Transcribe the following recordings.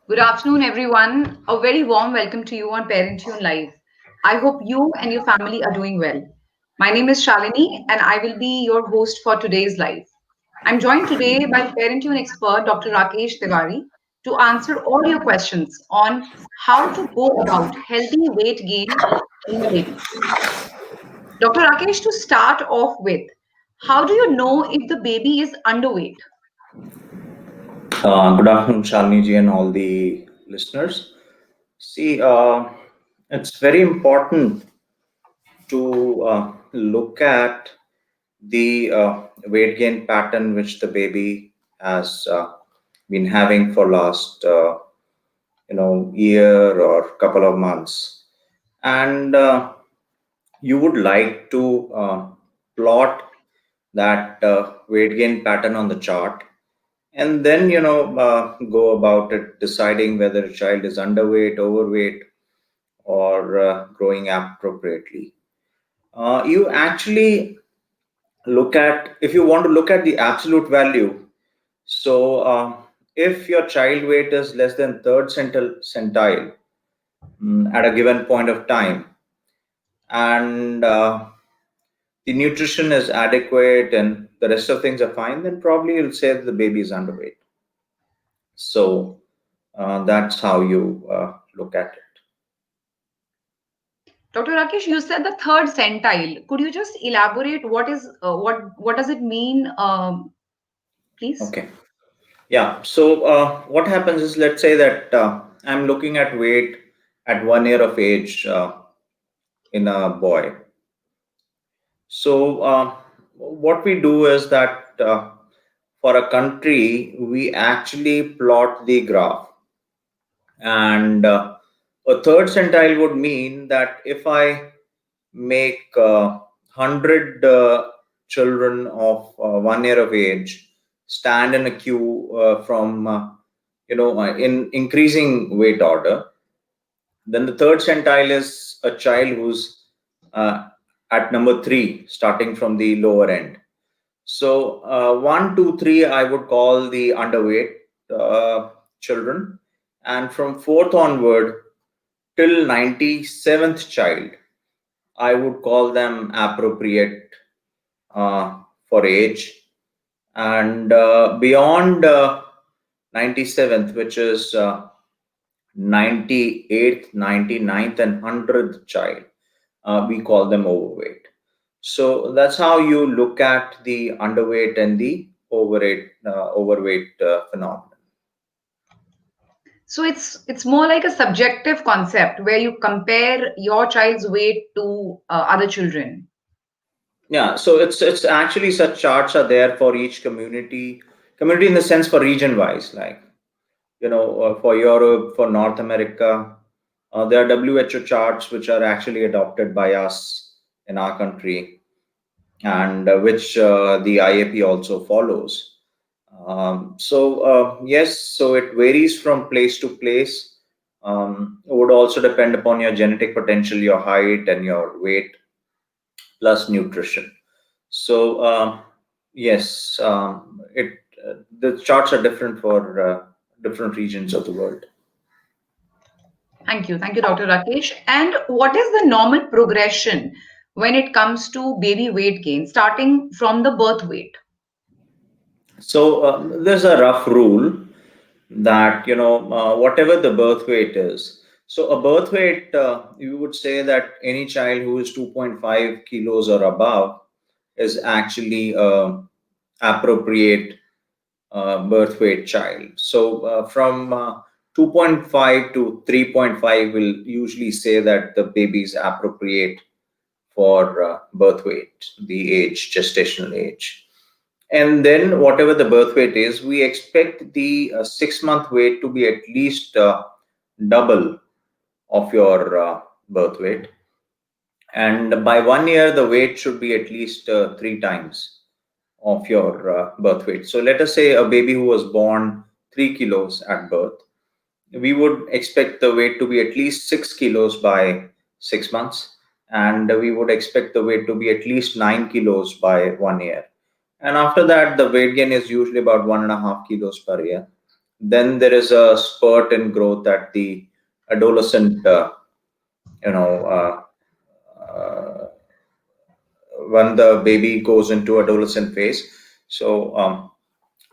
Good afternoon, everyone. A very warm welcome to you on Parent Tune Live. I hope you and your family are doing well. My name is Shalini, and I will be your host for today's live. I'm joined today by Parent Tune expert Dr. Rakesh Tiwari to answer all your questions on how to go about healthy weight gain in the baby. Dr. Rakesh, to start off with, how do you know if the baby is underweight? Good afternoon, Shalini ji, and all the listeners. See, it's very important to look at the weight gain pattern which the baby has been having for last year or couple of months, and you would like to plot that weight gain pattern on the chart, and then go about it deciding whether a child is underweight, overweight, or growing appropriately. You actually look at, if you want to look at the absolute value. So if your child weight is less than third centile at a given point of time, and the nutrition is adequate and the rest of things are fine, then probably you'll say that the baby is underweight. So that's how you look at it. Dr. Rakesh, you said the third centile. Could you just elaborate what does it mean, please? Okay. Yeah. So what happens is, let's say that I'm looking at weight at 1 year of age in a boy. So what we do is that for a country, we actually plot the graph, and a third centile would mean that if I make 100 children of 1 year of age stand in a queue from in increasing weight order, then the third centile is a child who's uh, at number 3, starting from the lower end. So 1, 2, 3 I would call the underweight children, and from fourth onward till 97th child I would call them appropriate for age. And beyond 97th, which is 98th, 99th, and 100th child, we call them overweight. So that's how you look at the underweight and the overweight phenomenon. So it's more like a subjective concept where you compare your child's weight to other children. Yeah, so it's actually, such charts are there for each community in the sense for region wise, like for Europe, for North America. There are WHO charts which are actually adopted by us in our country, and which the IAP also follows. So yes, so it varies from place to place. It would also depend upon your genetic potential, your height, and your weight, plus nutrition. So yes, it the charts are different for different regions of the world. Thank you, Dr. Rakesh. And what is the normal progression when it comes to baby weight gain, starting from the birth weight? So there's a rough rule that whatever the birth weight is. So a birth weight, you would say that any child who is 2.5 kilos or above is actually appropriate birth weight child. So from 2.5 to 3.5 will usually say that the baby is appropriate for birth weight, the age, gestational age. And then whatever the birth weight is, we expect the 6 month weight to be at least double of your birth weight. And by 1 year, the weight should be at least 3 times of your birth weight. So let us say a baby who was born 3 kilos at birth, we would expect the weight to be at least 6 kilos by 6 months, and we would expect the weight to be at least 9 kilos by 1 year. And after that, the weight gain is usually about 1.5 kilos per year. Then there is a spurt in growth at the adolescent, you know, uh, when the baby goes into adolescent phase. So,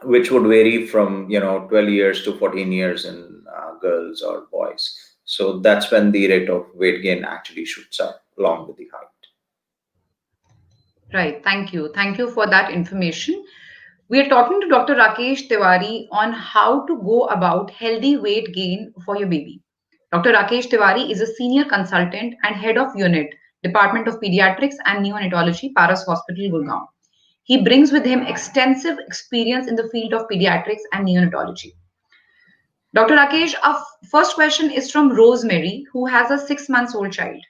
which would vary from 12 years to 14 years in girls or boys. So that's when the rate of weight gain actually shoots up along with the height. Right. Thank you. Thank you for that information. We are talking to Dr. Rakesh Tiwari on how to go about healthy weight gain for your baby. Dr. Rakesh Tiwari is a senior consultant and head of unit, Department of Pediatrics and Neonatology, Paras Hospital, Gurgaon. He brings with him extensive experience in the field of pediatrics and neonatology. Dr. Rakesh, our first question is from Rosemary, who has a 6 months old child.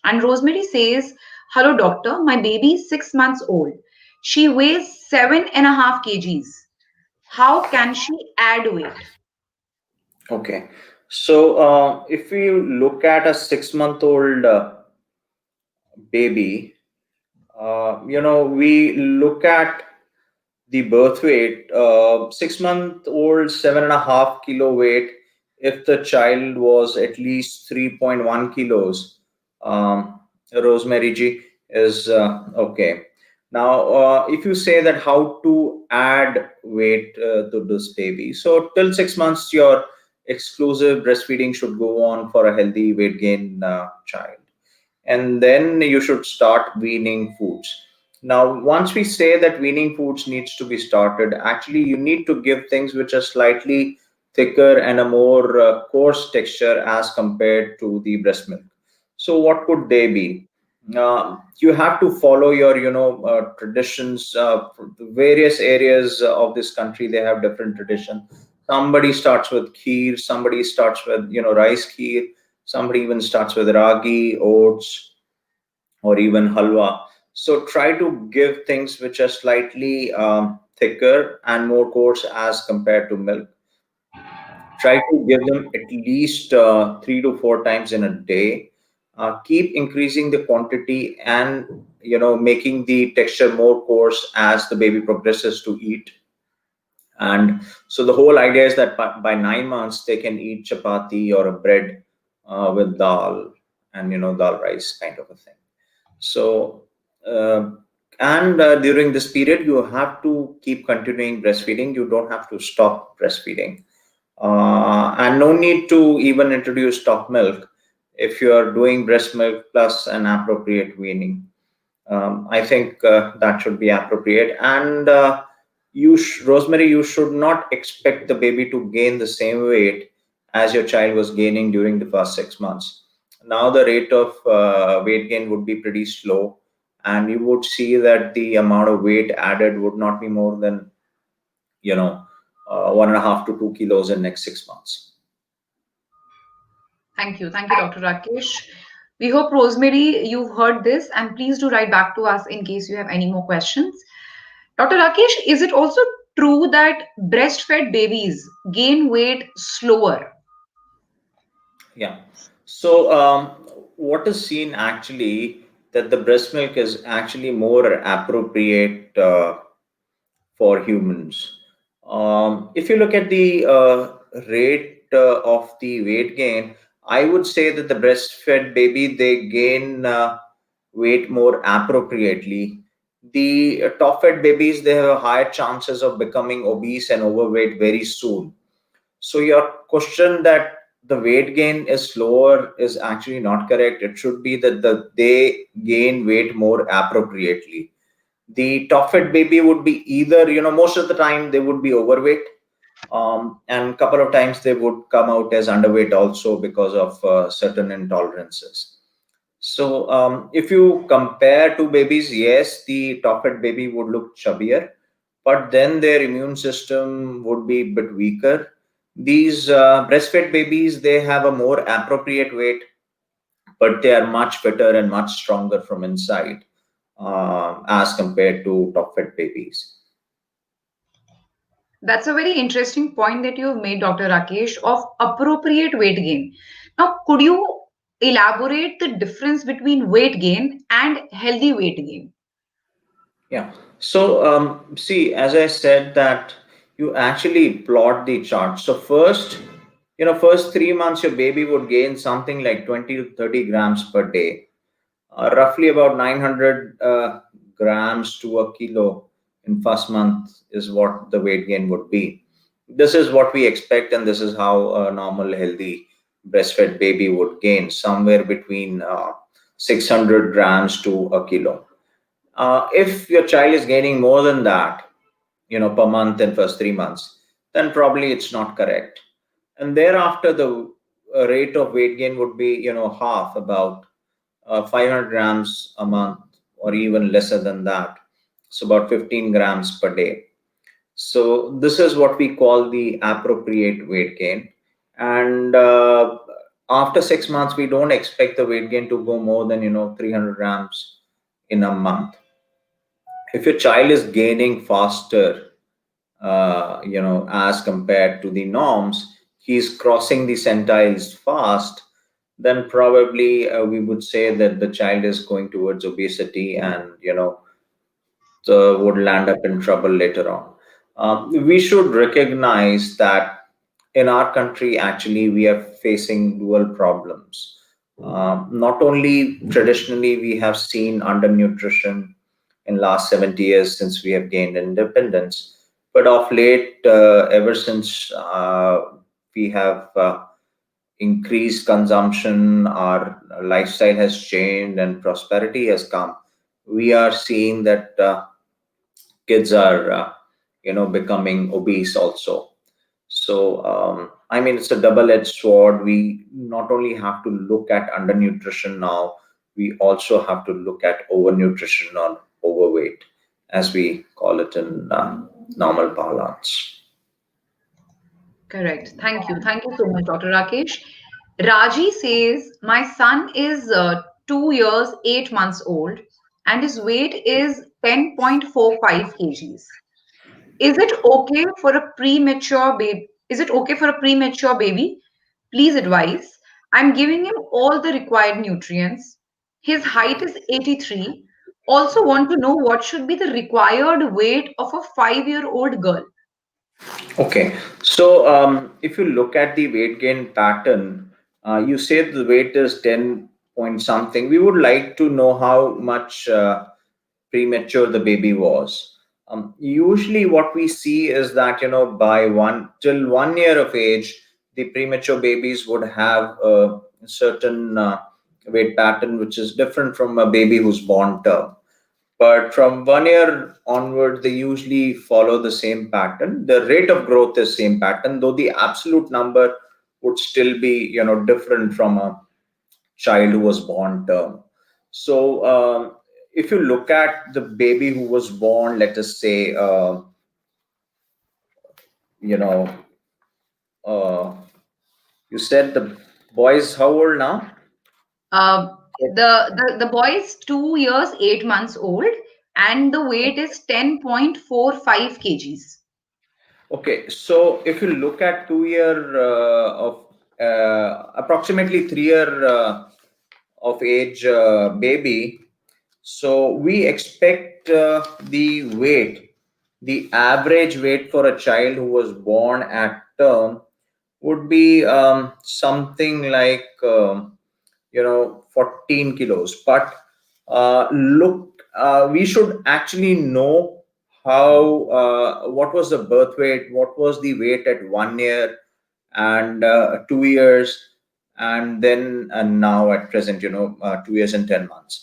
And Rosemary says, "Hello, doctor. My baby is 6 months old. She weighs 7.5 kgs. How can she add weight?" Okay. So if we look at a 6-month-old baby, we look at the birth weight, 6-month-old, 7.5 kilo weight. If the child was at least 3.1 kilos, Rosemary G is okay. Now, if you say that how to add weight to this baby, so till 6 months, your exclusive breastfeeding should go on for a healthy weight gain child, and then you should start weaning foods. Now, once we say that weaning foods needs to be started, actually you need to give things which are slightly thicker and a more coarse texture as compared to the breast milk. So what could they be? You have to follow your traditions. Various areas of this country, they have different tradition. Somebody starts with kheer, somebody starts with rice kheer, somebody even starts with ragi, oats, or even halwa. So try to give things which are slightly thicker and more coarse as compared to milk. Try to give them at least 3 to 4 times in a day. Keep increasing the quantity and making the texture more coarse as the baby progresses to eat. And so the whole idea is that by 9 months they can eat chapati or a bread with dal, and dal rice kind of a thing. So, uh, and during this period, you have to keep continuing breastfeeding. You don't have to stop breastfeeding. And no need to even introduce top milk if you are doing breast milk plus an appropriate weaning. I think that should be appropriate. And Rosemary, you should not expect the baby to gain the same weight as your child was gaining during the first 6 months. Now the rate of weight gain would be pretty slow, and you would see that the amount of weight added would not be more than 1.5 to 2 kilos in next 6 months. Thank you. Thank you, Dr. Rakesh. We hope, Rosemary, you've heard this, and please do write back to us in case you have any more questions. Dr. Rakesh, is it also true that breastfed babies gain weight slower? Yeah. So what is seen actually that the breast milk is actually more appropriate for humans. If you look at the rate of the weight gain, I would say that the breastfed baby, they gain weight more appropriately. The top-fed babies, they have higher chances of becoming obese and overweight very soon. So your question that the weight gain is slower is actually not correct. It should be that they gain weight more appropriately. The top fed baby would be either, most of the time they would be overweight, and a couple of times they would come out as underweight also because of certain intolerances. So if you compare two babies, yes, the top fed baby would look chubbier, but then their immune system would be a bit weaker. These breastfed babies, they have a more appropriate weight, but they are much fitter and much stronger from inside as compared to top-fed babies. That's a very interesting point that you've made, Dr. Rakesh, of appropriate weight gain. Now, could you elaborate the difference between weight gain and healthy weight gain? Yeah. So, see, as I said that you actually plot the chart. So first 3 months, your baby would gain something like 20 to 30 grams per day, roughly about 900 grams to a kilo in first month is what the weight gain would be. This is what we expect, and this is how a normal healthy breastfed baby would gain, somewhere between 600 grams to a kilo. If your child is gaining more than that, per month in first 3 months, then probably it's not correct. And thereafter, the rate of weight gain would be, half, about 500 grams a month, or even lesser than that. So about 15 grams per day. So this is what we call the appropriate weight gain. And after 6 months, we don't expect the weight gain to go more than 300 grams in a month. If your child is gaining faster, as compared to the norms, he's crossing the centiles fast, then probably we would say that the child is going towards obesity, and would land up in trouble later on. We should recognize that in our country, actually, we are facing dual problems. Not only traditionally, we have seen undernutrition in last 70 years since we have gained independence, but of late, ever since we have increased consumption, our lifestyle has changed, and prosperity has come. We are seeing that kids are, becoming obese also. So, I mean, it's a double-edged sword. We not only have to look at undernutrition now, we also have to look at overnutrition or overweight, as we call it in normal parlance. Correct. Thank you. Thank you so much, Dr. Rakesh. Raji says, my son is 2 years, 8 months old, and his weight is 10.45 kgs. Is it okay for a premature baby? Is it okay for a premature baby? Please advise. I'm giving him all the required nutrients. His height is 83. Also want to know what should be the required weight of a 5-year-old girl. Okay, so if you look at the weight gain pattern, you said the weight is 10 point something. We would like to know how much premature the baby was. Usually, what we see is that by 1 year of age, the premature babies would have a certain weight pattern which is different from a baby who's born term. But from 1 year onward, they usually follow the same pattern. The rate of growth is same pattern, though the absolute number would still be different from a child who was born term. So if you look at the baby who was born, let us say, you know, uh, you said the boy is how old now? Uh, the boy is 2 years, 8 months old, and the weight is 10.45 kgs. Okay, so if you look at 2 year of approximately 3 year of age baby, so we expect the average weight for a child who was born at term would be something like 14 kilos. But we should actually know how what was the birth weight, what was the weight at 1 year and 2 years, and then and now at present, 2 years and 10 months.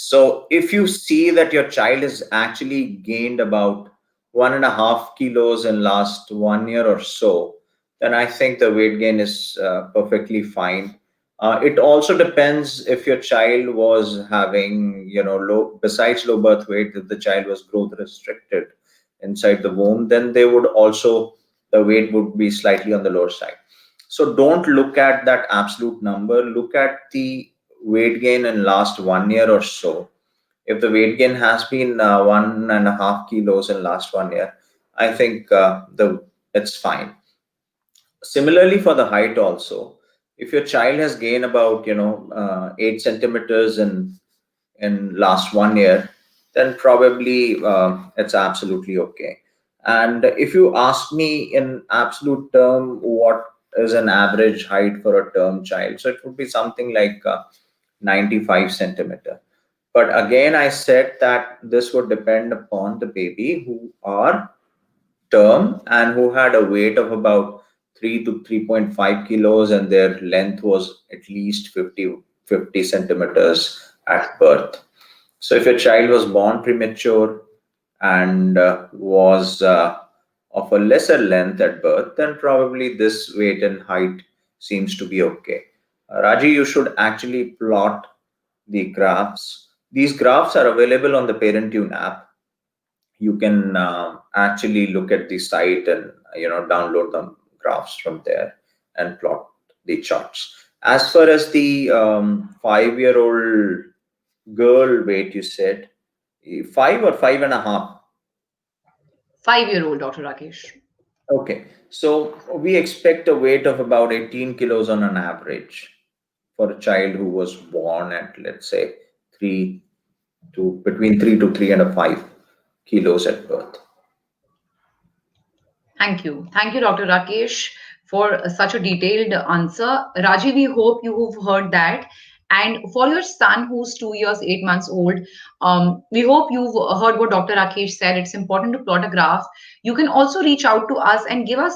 So if you see that your child has actually gained about 1.5 kilos in last 1 year or so, then I think the weight gain is perfectly fine. It also depends if your child was having, low, besides low birth weight, if the child was growth restricted inside the womb, then they would also, the weight would be slightly on the lower side. So don't look at that absolute number. Look at the weight gain in last 1 year or so. If the weight gain has been 1.5 kilos in last 1 year, I think the it's fine. Similarly for the height also, if your child has gained about 8 centimeters in last 1 year, then probably it's absolutely okay. And if you ask me in absolute term, what is an average height for a term child? So it would be something like 95 centimeter. But again, I said that this would depend upon the baby who are term and who had a weight of about 3 to 3.5 kilos, and their length was at least 50 centimeters at birth. So if your child was born premature and was of a lesser length at birth, then probably this weight and height seems to be okay. Raji, you should actually plot the graphs. These graphs are available on the ParentTune app. You can actually look at the site and download the graphs from there and plot the charts. As far as the 5-year-old girl weight, you said 5 or 5.5. 5-year-old, Dr. Rakesh. Okay, so we expect a weight of about 18 kilos on an average for a child who was born at, let's say, 3 to between 3 to 3.5 kilos at birth. Thank you. Thank you, Dr. Rakesh, for such a detailed answer. Raji, we hope you have heard that. And for your son, who's 2 years, 8 months old, we hope you've heard what Dr. Rakesh said. It's important to plot a graph. You can also reach out to us and give us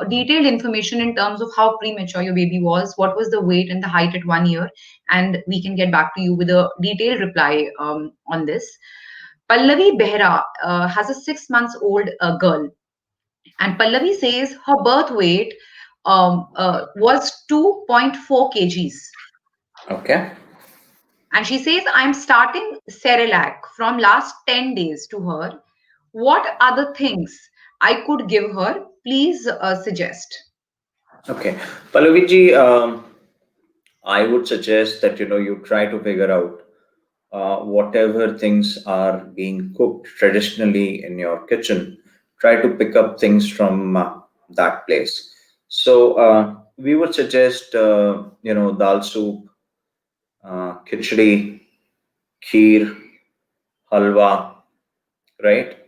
detailed information in terms of how premature your baby was, what was the weight and the height at 1 year, and we can get back to you with a detailed reply on this. Pallavi Behra has a 6 months old girl, and Pallavi says her birth weight was 2.4 kgs. Okay. And she says, I'm starting Cerelac from last 10 days to her. What other things I could give her? Please suggest. Okay. Pallaviji, I would suggest that you try to figure out whatever things are being cooked traditionally in your kitchen. Try to pick up things from that place. So we would suggest dal soup, khichdi, kheer, halwa, right?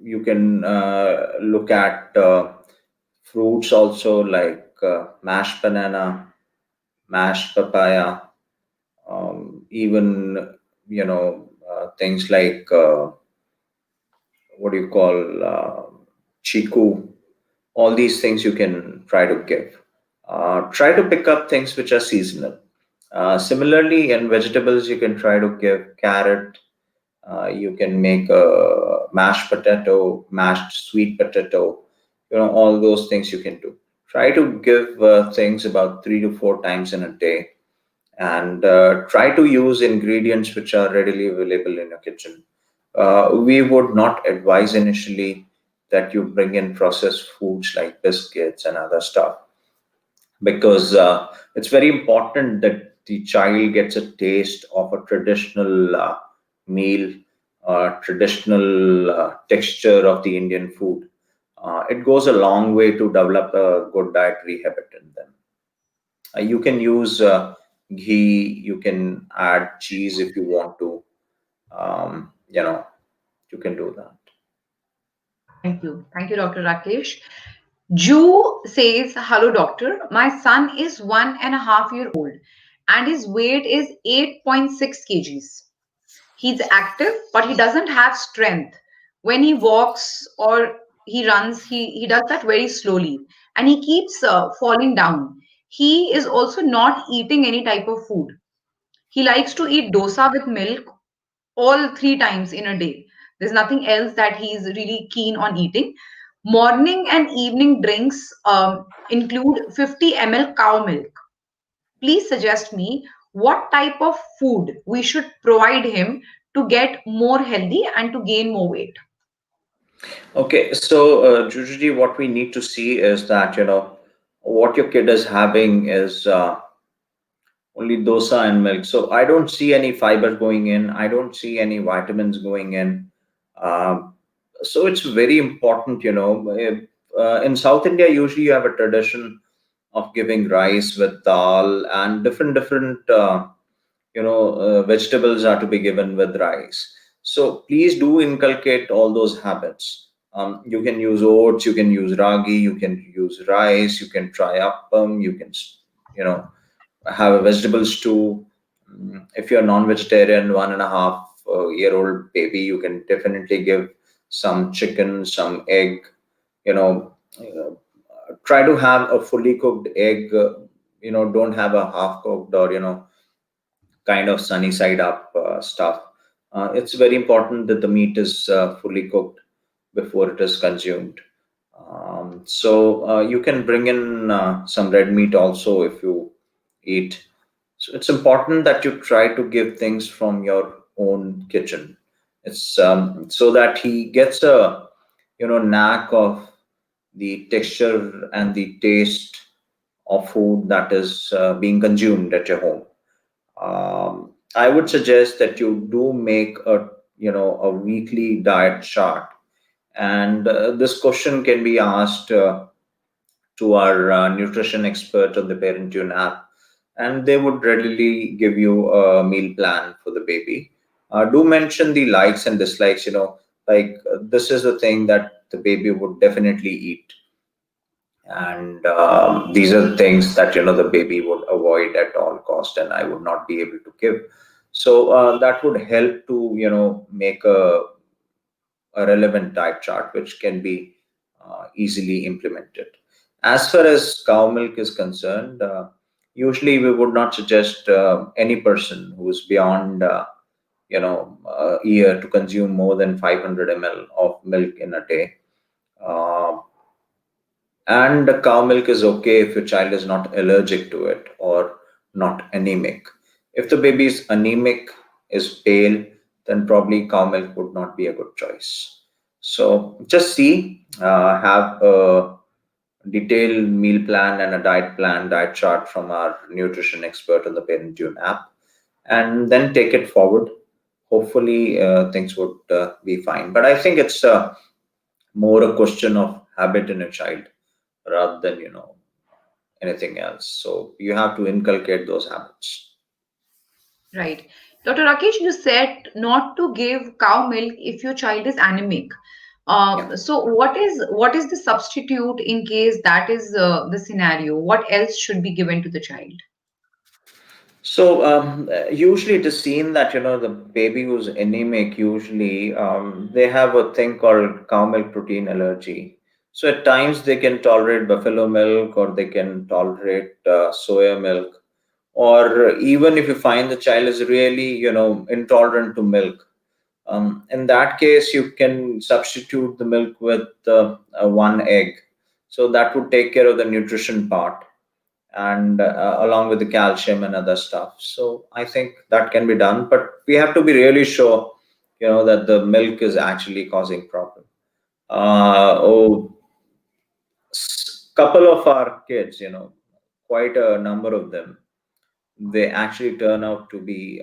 You can look at fruits also, like mashed banana, mashed papaya, even things like what do you call chiku. All these things you can try to give. Try to pick up things which are seasonal. Similarly, in vegetables, you can try to give carrot. You can make a mashed potato, mashed sweet potato. All those things you can do. Try to give things about 3 to 4 times in a day, and try to use ingredients which are readily available in your kitchen. We would not advise initially that you bring in processed foods like biscuits and other stuff, because it's very important that the child gets a taste of a traditional meal, traditional texture of the Indian food. It goes a long way to develop a good dietary habit in them. You can use ghee, you can add cheese if you want to. Um, you know, you can do that. Thank you. Thank you, Dr. Rakesh. Ju says, hello, doctor. My son is 1.5 years old and his weight is 8.6 kgs. He's active, but he doesn't have strength. When he walks or he runs, he does that very slowly and he keeps falling down. He is also not eating any type of food. He likes to eat dosa with milk all 3 times in a day. There's nothing else that he's really keen on eating. Morning and evening drinks include 50 ml cow milk. Please suggest me what type of food we should provide him to get more healthy and to gain more weight. Okay, so Jujuji, what we need to see is that what your kid is having is only dosa and milk. So I don't see any fiber going in. I don't see any vitamins going in. Um, so it's very important, in South India, usually you have a tradition of giving rice with dal, and different vegetables are to be given with rice. So please do inculcate all those habits. You can use oats, you can use ragi, you can use rice, you can try appam, you can, you know, have a vegetable stew. If you're non-vegetarian, 1.5 year old baby, you can definitely give some chicken, some egg. You know, try to have a fully cooked egg. Don't have a half cooked or kind of sunny side up stuff. It's very important that the meat is fully cooked before it is consumed. So you can bring in some red meat also if you eat. So it's important that you try to give things from your own kitchen. It's so that he gets a knack of the texture and the taste of food that is being consumed at your home. I would suggest that you do make a weekly diet chart, and this question can be asked to our nutrition expert on the ParentTune app, and they would readily give you a meal plan for the baby. Do mention the likes and dislikes. Like this is the thing that the baby would definitely eat, and these are the things that the baby would avoid at all cost, and I would not be able to give. So that would help to make a relevant diet chart which can be easily implemented. As far as cow milk is concerned, usually we would not suggest any person who is beyond a year to consume more than 500 ml of milk in a day. Uh, and the cow milk is okay if your child is not allergic to it or not anemic. If the baby is anemic, is pale, then probably cow milk would not be a good choice. So just see, have a detailed meal plan and a diet chart from our nutrition expert on the ParentTune app, and then take it forward. Hopefully, things would be fine. But I think it's more a question of habit in a child rather than anything else. So you have to inculcate those habits. Right. Dr. Rakesh, you said not to give cow milk if your child is anemic. Yeah. So what is the substitute in case that is the scenario? What else should be given to the child? So usually it is seen that the baby who's anemic, usually they have a thing called cow milk protein allergy. So at times they can tolerate buffalo milk, or they can tolerate soya milk, or even if you find the child is really intolerant to milk, in that case you can substitute the milk with one egg. So that would take care of the nutrition part, and along with the calcium and other stuff. So I think that can be done, but we have to be really sure that the milk is actually causing problem. Oh, couple of our kids, quite a number of them, they actually turn out to be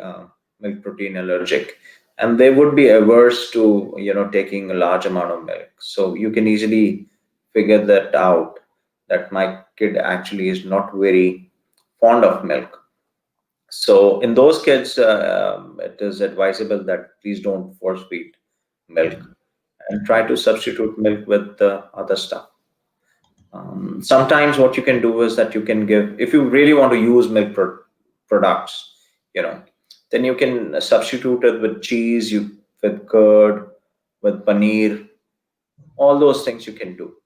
milk protein allergic, and they would be averse to taking a large amount of milk. So you can easily figure that out, that my kid actually is not very fond of milk. So in those kids, it is advisable that please don't force feed milk, and try to substitute milk with other stuff. Sometimes what you can do is that you can give, if you really want to use milk products, you know, then you can substitute it with cheese, with curd, with paneer, all those things you can do.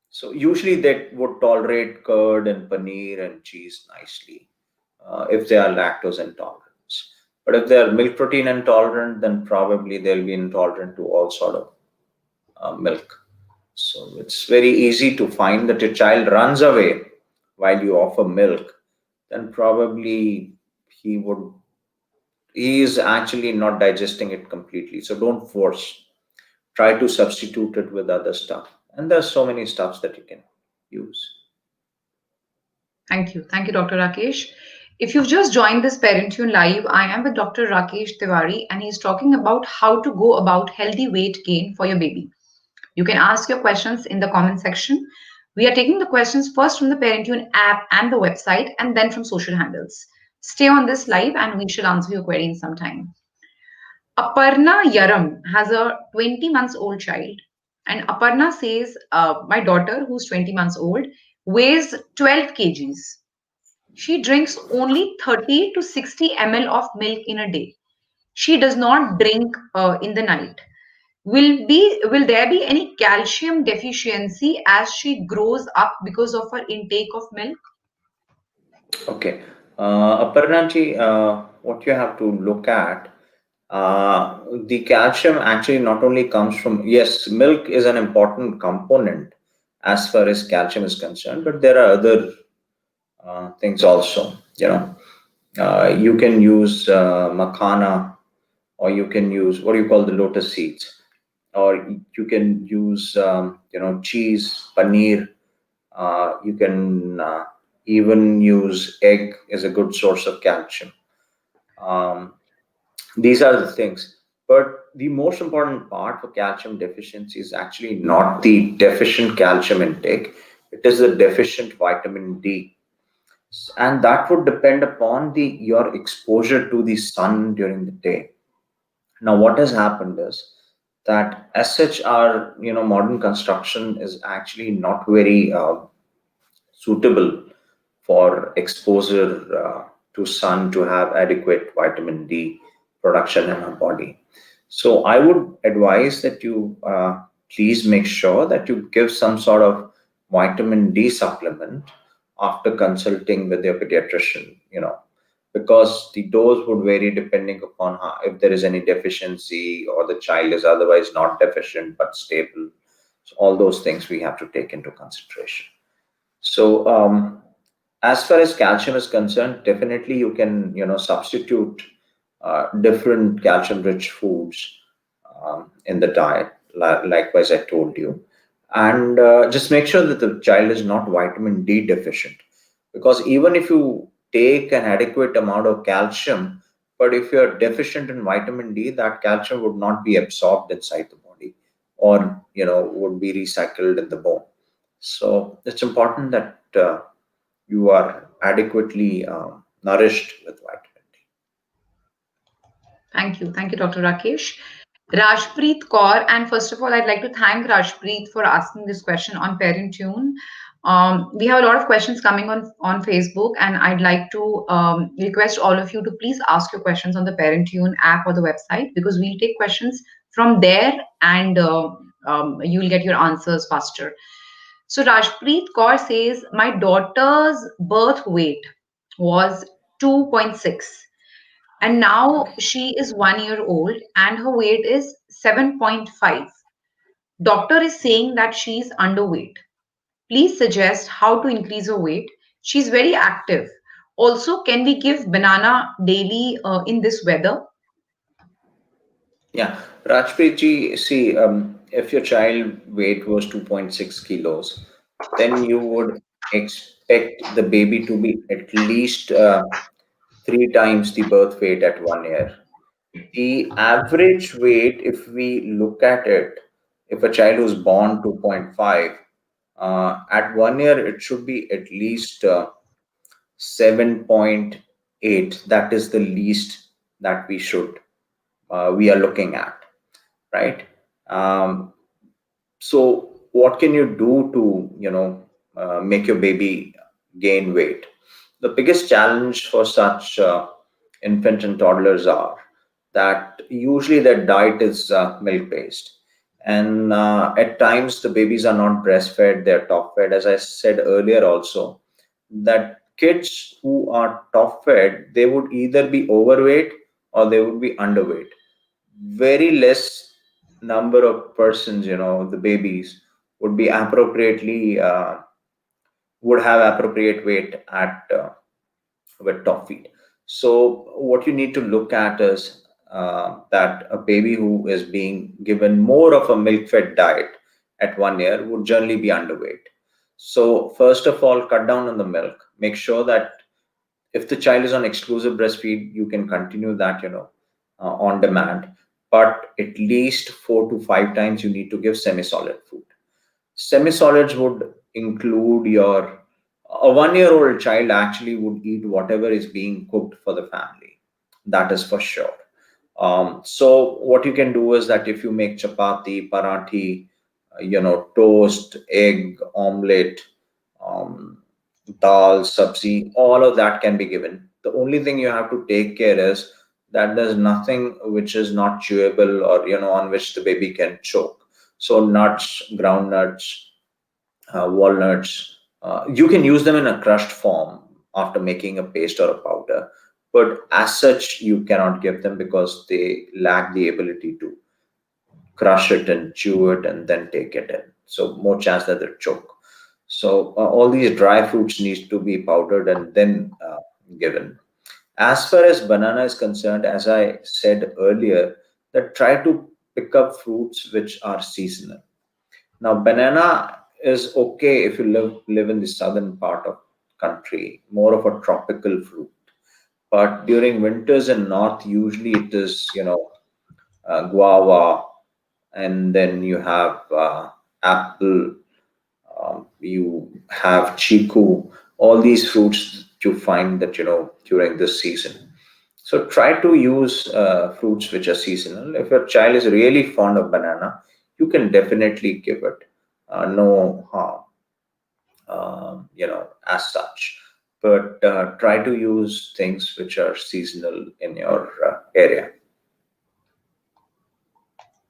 So usually they would tolerate curd and paneer and cheese nicely if they are lactose intolerant. But if they are milk protein intolerant, then probably they'll be intolerant to all sort of milk. So it's very easy to find that your child runs away while you offer milk, then probably he would he is actually not digesting it completely. So don't force. Try to substitute it with other stuff. And there's so many stuffs that you can use. Thank you. Thank you, Dr. Rakesh. If you've just joined this ParentTune Live, I am with Dr. Rakesh Tiwari, and he's talking about how to go about healthy weight gain for your baby. You can ask your questions in the comment section. We are taking the questions first from the ParentTune app and the website, and then from social handles. Stay on this live, and we shall answer your query in some time. Aparna Yaram has a 20 months old child, And Aparna says, my daughter, who's 20 months old, weighs 12 kgs. She drinks only 30 to 60 ml of milk in a day. She does not drink in the night. Will there be any calcium deficiency as she grows up because of her intake of milk? Okay. Aparnaji, what you have to look at, the calcium actually not only comes from, yes, milk is an important component as far as calcium is concerned, but there are other things also. You can use makhana, or you can use what do you call the lotus seeds, or you can use cheese, paneer. You can even use egg as a good source of calcium. Um, these are the things. But the most important part for calcium deficiency is actually not the deficient calcium intake, it is the deficient vitamin D. And that would depend upon the your exposure to the sun during the day. Now, what has happened is that as such, our modern construction is actually not very suitable for exposure to sun to have adequate vitamin D production in our body. So I would advise that you please make sure that you give some sort of vitamin D supplement after consulting with your pediatrician, because the dose would vary depending upon if there is any deficiency or the child is otherwise not deficient but stable. So all those things we have to take into consideration. So, as far as calcium is concerned, definitely you can, substitute different calcium-rich foods in the diet. Likewise, I told you, and just make sure that the child is not vitamin D deficient, because even if you take an adequate amount of calcium, but if you're deficient in vitamin D, that calcium would not be absorbed inside the body, or would be recycled in the bone. So it's important that you are adequately nourished with vitamin D. Thank you. Thank you, Dr. Rakesh. Rajpreet Kaur, and first of all, I'd like to thank Rajpreet for asking this question on Parent Tune. We have a lot of questions coming on Facebook, and I'd like to request all of you to please ask your questions on the Parent Tune app or the website, because we'll take questions from there, and you'll get your answers faster. So Rajpreet Kaur says, my daughter's birth weight was 2.6, and now she is 1 year old and her weight is 7.5. Doctor is saying that she is underweight. Please suggest how to increase her weight. She's very active. Also, can we give banana daily in this weather? Yeah, Rajpreet ji, see, if your child weight was 2.6 kilos, then you would expect the baby to be at least 3 times the birth weight at 1 year. The average weight, if we look at it, if a child was born 2.5, at 1 year, it should be at least 7.8. That is the least that we are looking at, right? Um, so, what can you do to, make your baby gain weight? The biggest challenge for such infant and toddlers are that usually their diet is milk based, and at times the babies are not breastfed; they're top fed. As I said earlier, also that kids who are top fed, they would either be overweight or they would be underweight. Very less number of persons, the babies would be appropriately would have appropriate weight at with top feed. So what you need to look at is that a baby who is being given more of a milk-fed diet at 1 year would generally be underweight. So first of all, cut down on the milk. Make sure that if the child is on exclusive breastfeed, you can continue that, on demand. But at least 4 to 5 times you need to give semi-solid food. Semi-solids would include your a 1 year old child actually would eat whatever is being cooked for the family. That is for sure. So what you can do is that if you make chapati, parathi, toast, egg, omelette, um, dal, sabzi, all of that can be given. The only thing you have to take care is that there's nothing which is not chewable or on which the baby can choke. So nuts, groundnuts, walnuts, you can use them in a crushed form after making a paste or a powder. But as such, you cannot give them because they lack the ability to crush it and chew it and then take it in. So more chance that they choke. So all these dry fruits need to be powdered and then given. As far as banana is concerned, as I said earlier, that try to pick up fruits which are seasonal. Now, banana is okay if you live in the southern part of country, more of a tropical fruit. But during winters in north, usually it is guava, and then you have apple, you have chiku, all these fruits you find that during this season. So try to use fruits which are seasonal. If your child is really fond of banana, you can definitely give it. No harm, as such. But try to use things which are seasonal in your area.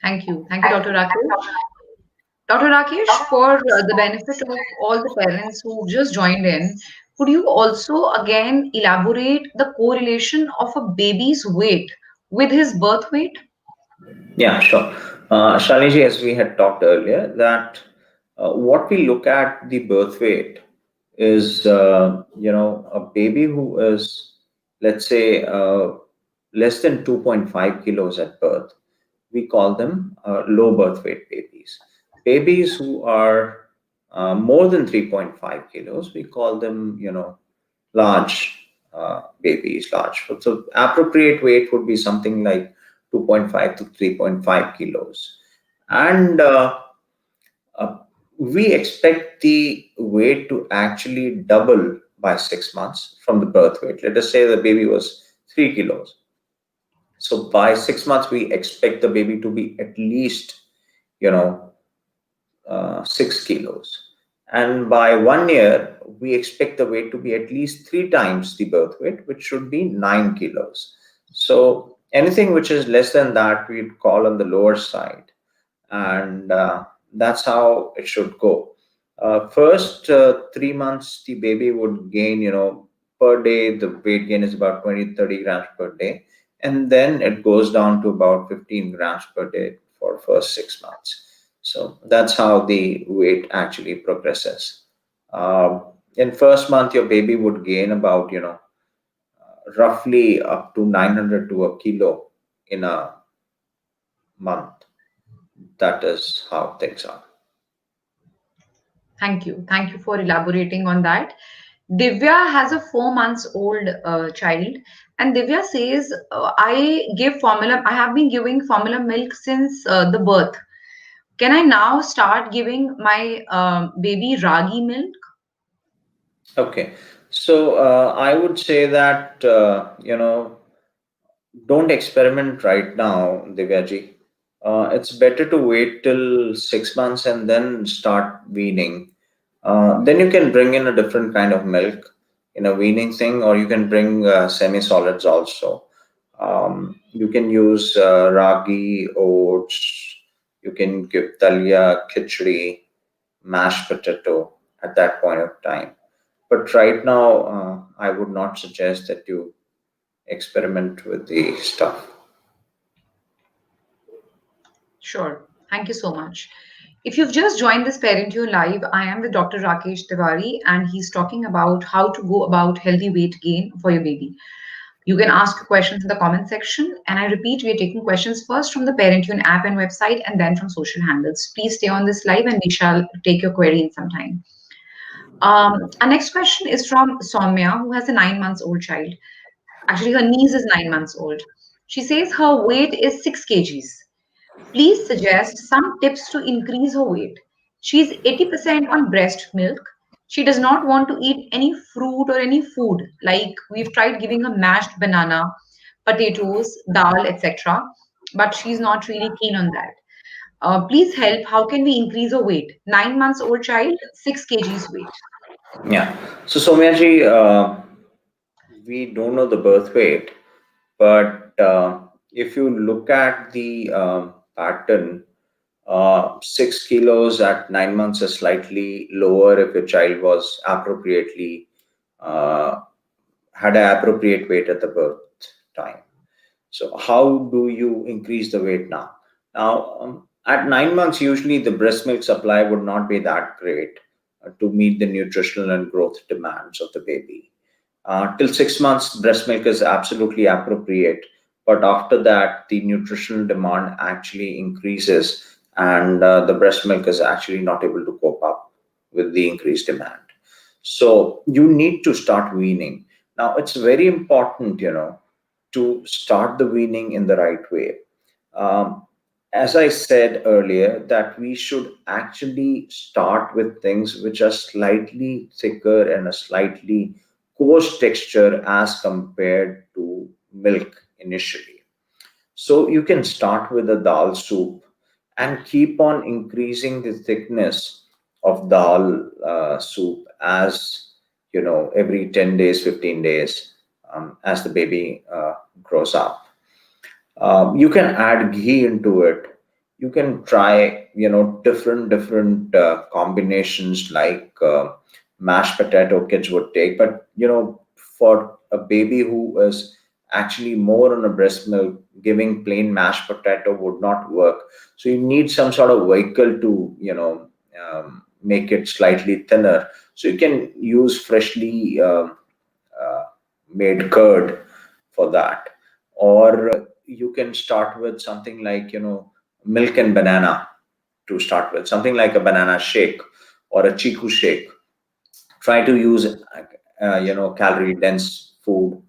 Thank you. Thank you, Dr. Rakesh. Dr. Rakesh, for the benefit of all the parents who just joined in, could you also again elaborate the correlation of a baby's weight with his birth weight? Yeah, sure. Shalini, as we had talked earlier, that what we look at the birth weight is, a baby who is, let's say, less than 2.5 kilos at birth. We call them low birth weight babies. Babies who are more than 3.5 kilos, we call them, large babies, large. So appropriate weight would be something like 2.5 to 3.5 kilos. And uh, we expect the weight to actually double by 6 months from the birth weight. Let us say the baby was 3 kilos. So by 6 months, we expect the baby to be at least, you know, 6 kilos. And by 1 year, we expect the weight to be at least three times the birth weight, which should be 9 kilos. So anything which is less than that, we'd call on the lower side. And that's how it should go. First 3 months, the baby would gain, per day, the weight gain is about 20, 30 grams per day. And then it goes down to about 15 grams per day for first 6 months. So that's how the weight actually progresses. In first month, your baby would gain about, roughly up to 900 to a kilo in a month. That is how things are. Thank you. Thank you for elaborating on that. Divya has a 4 months old child, and Divya says, I give formula, I have been giving formula milk since the birth. Can I now start giving my baby ragi milk? Okay. So I would say that, don't experiment right now, Divyaji. It's better to wait till 6 months and then start weaning. Then you can bring in a different kind of milk in a weaning thing, or you can bring semi-solids also. You can use ragi, oats. You can give dalia, khichdi, mashed potato at that point of time. But right now, I would not suggest that you experiment with the stuff. Sure. Thank you so much. If you've just joined this Parent You Live, I am with Dr. Rakesh Tiwari, and he's talking about how to go about healthy weight gain for your baby. You can ask your questions in the comment section. And I repeat, we are taking questions first from the Parentune app and website and then from social handles. Please stay on this live and we shall take your query in some time. Our next question is from Soumya, who has a 9 months old child. Actually, her niece is 9 months old. She says her weight is 6 kgs. Please suggest some tips to increase her weight. She's 80% on breast milk. She does not want to eat any fruit or any food. Like we've tried giving her mashed banana, potatoes, dal, etc. But she's not really keen on that. Please help. How can we increase our weight? 9 months old child, 6 kgs weight. Yeah. So Somyaji, we don't know the birth weight, but if you look at the pattern, 6 kilos at 9 months is slightly lower if your child was appropriately uh, had an appropriate weight at the birth time. So how do you increase the weight now? Now, at 9 months, usually the breast milk supply would not be that great to meet the nutritional and growth demands of the baby. Till 6 months, breast milk is absolutely appropriate, but after that, the nutritional demand actually increases, and the breast milk is actually not able to cope up with the increased demand. So you need to start weaning. Now, it's very important, to start the weaning in the right way. Um, as I said earlier, that we should actually start with things which are slightly thicker and a slightly coarse texture as compared to milk initially. So you can start with a dal soup and keep on increasing the thickness of dal soup as every 10 days, 15 days, as the baby grows up. You can add ghee into it. You can try different combinations like mashed potato kids would take, but for a baby who is actually more on a breast milk, giving plain mashed potato would not work. So you need some sort of vehicle to make it slightly thinner. So you can use freshly uh, made curd for that, or you can start with something like milk and banana to start with, something like a banana shake or a chiku shake. Try to use calorie dense food.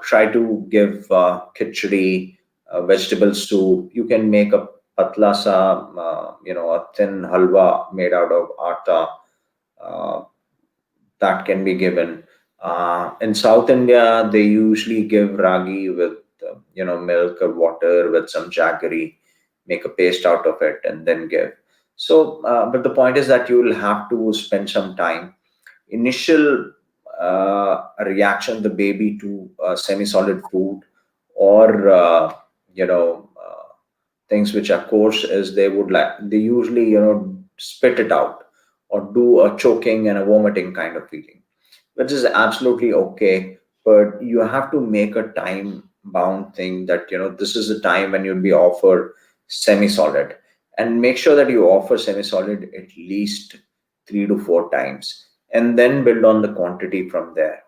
Try to give khichdi, vegetable soup. You can make a patla sa, a thin halwa made out of atta, uh, that can be given. In South India, they usually give ragi with milk or water with some jaggery, make a paste out of it, and then give. So, but the point is that you will have to spend some time. Initial reaction of the baby to semi-solid food or things which are coarse is they usually spit it out or do a choking and a vomiting kind of feeling, which is absolutely okay. But you have to make a time bound thing that this is the time when you'll be offered semi-solid, and make sure that you offer semi-solid at least 3 to 4 times, and then build on the quantity from there.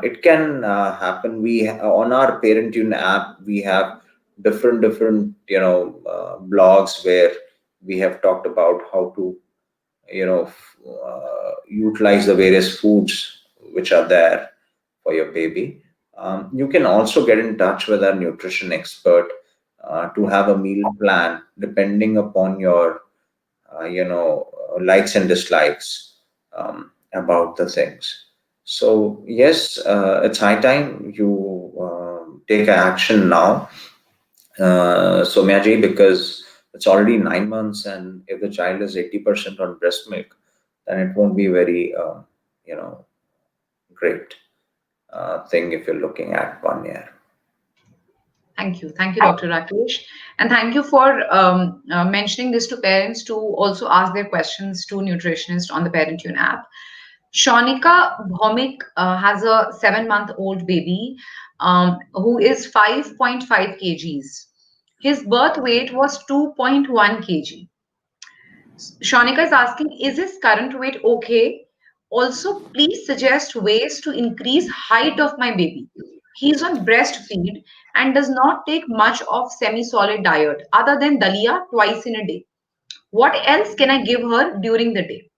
It can happen. On our parent app we have different blogs where we have talked about how to utilize the various foods which are there for your baby. You can also get in touch with our nutrition expert to have a meal plan depending upon your likes and dislikes about the things. So yes, it's high time you take action now, Somyaji, because it's already 9 months, and if the child is 80% on breast milk, then it won't be very, you know, great thing if you're looking at 1 year. Thank you. Thank you, Dr. Rakesh. And thank you for mentioning this to parents to also ask their questions to nutritionists on the ParentTune app. Shonika Bhomik has a 7-month-old baby who is 5.5 kgs. His birth weight was 2.1 kg. Shonika is asking, is his current weight okay? Also, please suggest ways to increase height of my baby. He's on breastfeed and does not take much of semi-solid diet other than dalia twice in a day. What else can I give her during the day?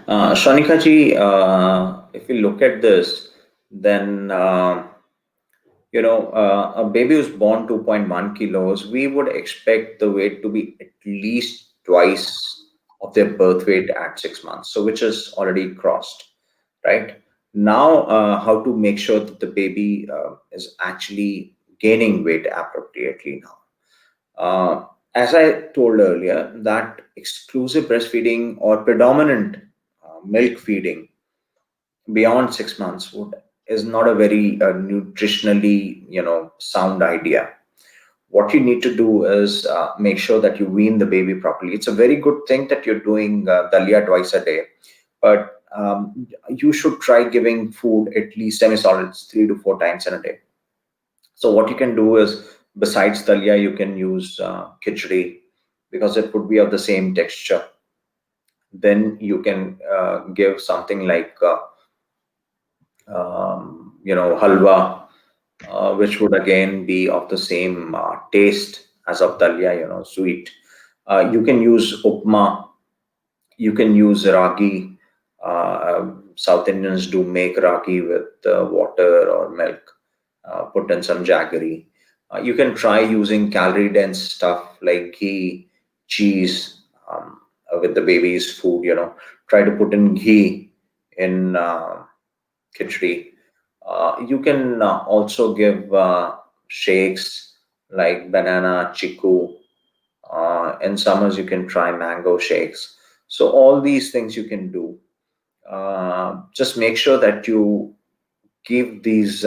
Shanika ji, if you look at this, then a baby who's born 2.1 kilos, we would expect the weight to be at least twice of their birth weight at 6 months, so which is already crossed, right? Now, how to make sure that the baby is actually gaining weight appropriately now. Uh, as I told earlier, that exclusive breastfeeding or predominant milk feeding beyond 6 months would is not a very nutritionally sound idea. What you need to do is make sure that you wean the baby properly. It's a very good thing that you're doing dalia twice a day, but you should try giving food at least semi-solids 3 to 4 times in a day. So what you can do is, besides dalia, you can use khichdi, because it would be of the same texture. Then you can give something like halwa, which would again be of the same taste as of dalia, sweet. You can use upma, you can use ragi. South Indians do make ragi with water or milk, put in some jaggery. You can try using calorie dense stuff like ghee, cheese, with the baby's food. Try to put in ghee in khichdi. You can also give shakes like banana, chiku. In summers, you can try mango shakes. So all these things you can do. Just make sure that you give these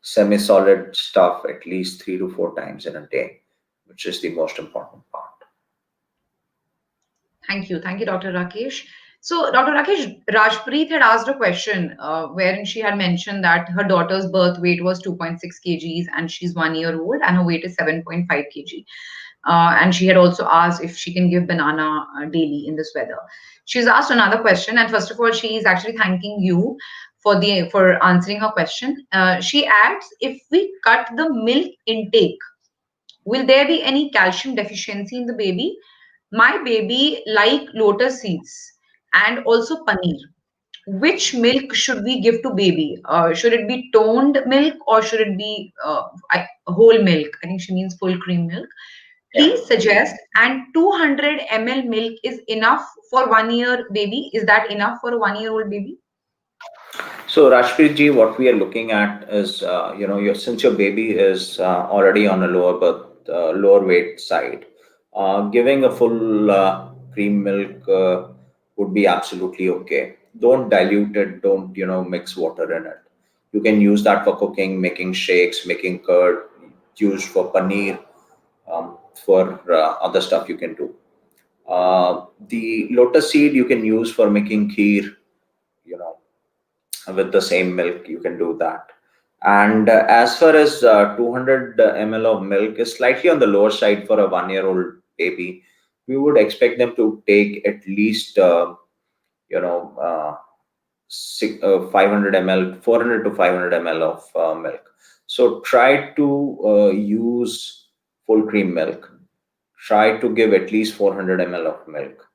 semi-solid stuff at least 3 to 4 times in a day, which is the most important part. Thank you. Thank you, Dr. Rakesh. So, Dr. Rakesh, Rajpreet had asked a question wherein she had mentioned that her daughter's birth weight was 2.6 kgs and she's 1 year old and her weight is 7.5 kg. And she had also asked if she can give banana daily in this weather. She's asked another question, and first of all, she is actually thanking you for answering her question. She adds, if we cut the milk intake, will there be any calcium deficiency in the baby? My baby like lotus seeds and also paneer. Which milk should we give to baby? Should it be toned milk or should it be whole milk? I think she means full cream milk. Please suggest. And 200 ml milk is enough for 1 year baby. Is that enough for a 1 year old baby? So Rashpreet ji, what we are looking at is, since your baby is already on a lower weight side, giving a full cream milk would be absolutely okay. Don't dilute it. Don't mix water in it. You can use that for cooking, making shakes, making curd, used for paneer, for other stuff you can do. The lotus seed you can use for making kheer. You know, with the same milk you can do that. And as far as 200 ml of milk is slightly on the lower side for a 1 year old baby, we would expect them to take at least you know uh, 500 ml, 400 to 500 ml of milk. So try to use full cream milk. Try to give at least 400 ml of milk.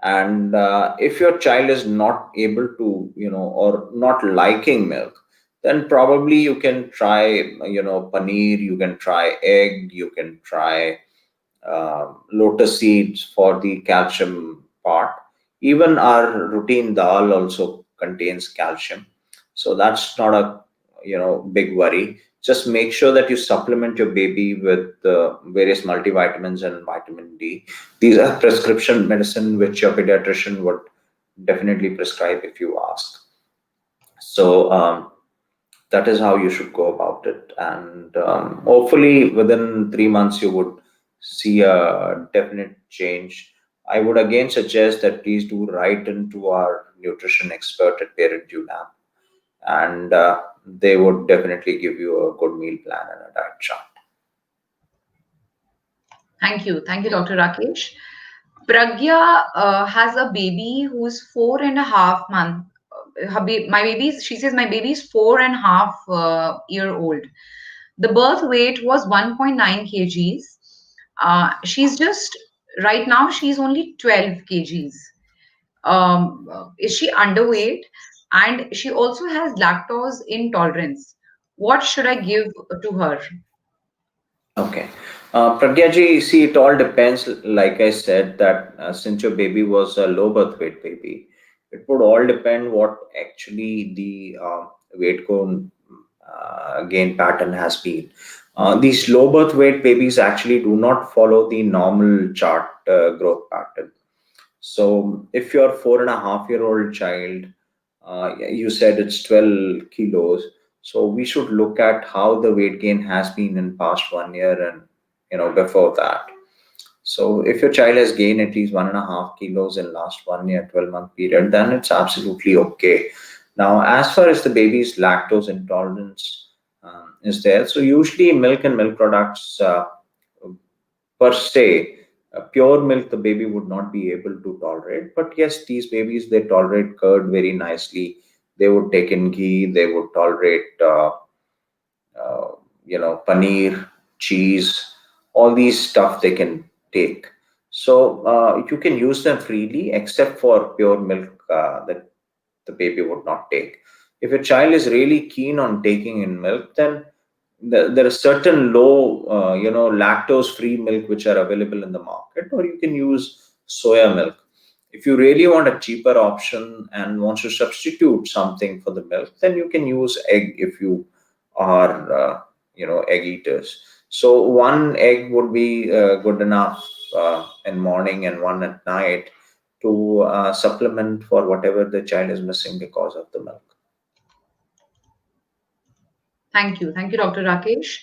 And if your child is not able to, or not liking milk, then probably you can try, paneer, you can try egg, you can try lotus seeds for the calcium part. Even our routine dal also contains calcium, so that's not a big worry. Just make sure that you supplement your baby with various multivitamins and vitamin D. These are prescription medicine which your pediatrician would definitely prescribe if you ask. So that is how you should go about it, and hopefully within 3 months you would see a definite change. I would again suggest that please do write into our nutrition expert at Parent UNAM, and they would definitely give you a good meal plan and a diet chart. Thank you. Thank you, Dr. Rakesh. Pragya has a baby who's 4.5 months. My baby, she says, my baby is 4.5 year old. The birth weight was 1.9 kgs. She's just, right now, she's only 12 kgs. Is she underweight? And she also has lactose intolerance. What should I give to her? Okay. Pragya ji, see, it all depends. Like I said, that since your baby was a low birth weight baby, it would all depend what actually the weight gain pattern has been. These low birth weight babies actually do not follow the normal chart growth pattern. So if your 4.5 year old child, you said it's 12 kilos, so we should look at how the weight gain has been in past 1 year and before that. So if your child has gained at least 1.5 kilos in last 1 year, 12-month period, then it's absolutely okay. Now, as far as the baby's lactose intolerance is there, so usually milk and milk products per se, pure milk the baby would not be able to tolerate. But yes, these babies they tolerate curd very nicely. They would take in ghee. They would tolerate uh, paneer, cheese, all these stuff they can take. So you can use them freely, except for pure milk that the baby would not take. If a child is really keen on taking in milk, then there are certain low, lactose-free milk which are available in the market, or you can use soya milk. If you really want a cheaper option and want to substitute something for the milk, then you can use egg if you are, egg eaters. So one egg would be good enough in morning and one at night to supplement for whatever the child is missing because of the milk. Thank you. Thank you, Dr. Rakesh.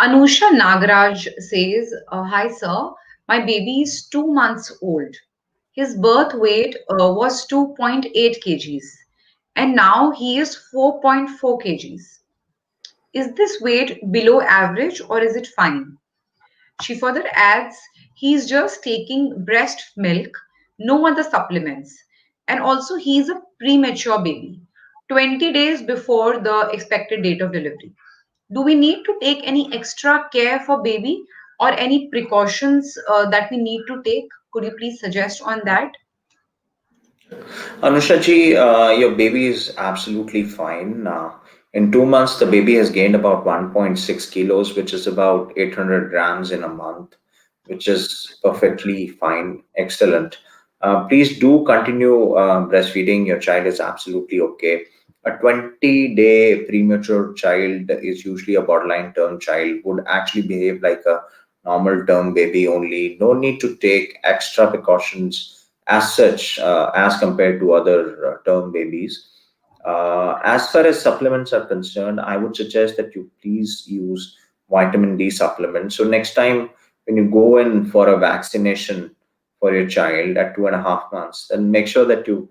Anusha Nagaraj says, Hi, sir. My baby is 2 months old. His birth weight was 2.8 kgs, and now he is 4.4 kgs. Is this weight below average or is it fine? She further adds, he's just taking breast milk, no other supplements. And also, he's a premature baby, 20 days before the expected date of delivery. Do we need to take any extra care for baby or any precautions that we need to take? Could you please suggest on that? Anushaji, your baby is absolutely fine. In 2 months, the baby has gained about 1.6 kilos, which is about 800 grams in a month, which is perfectly fine, excellent. Please do continue breastfeeding. Your child is absolutely okay. A 20-day premature child is usually a borderline term child, would actually behave like a normal term baby only. No need to take extra precautions as such as compared to other term babies. As far as supplements are concerned, I would suggest that you please use vitamin D supplements. So next time when you go in for a vaccination for your child at 2.5 months, then make sure that you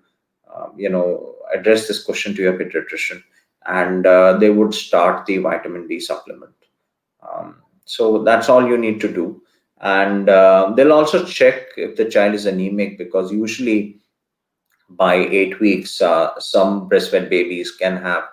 address this question to your pediatrician, and they would start the vitamin D supplement. So that's all you need to do. And they'll also check if the child is anemic, because usually by 8 weeks, some breastfed babies can have,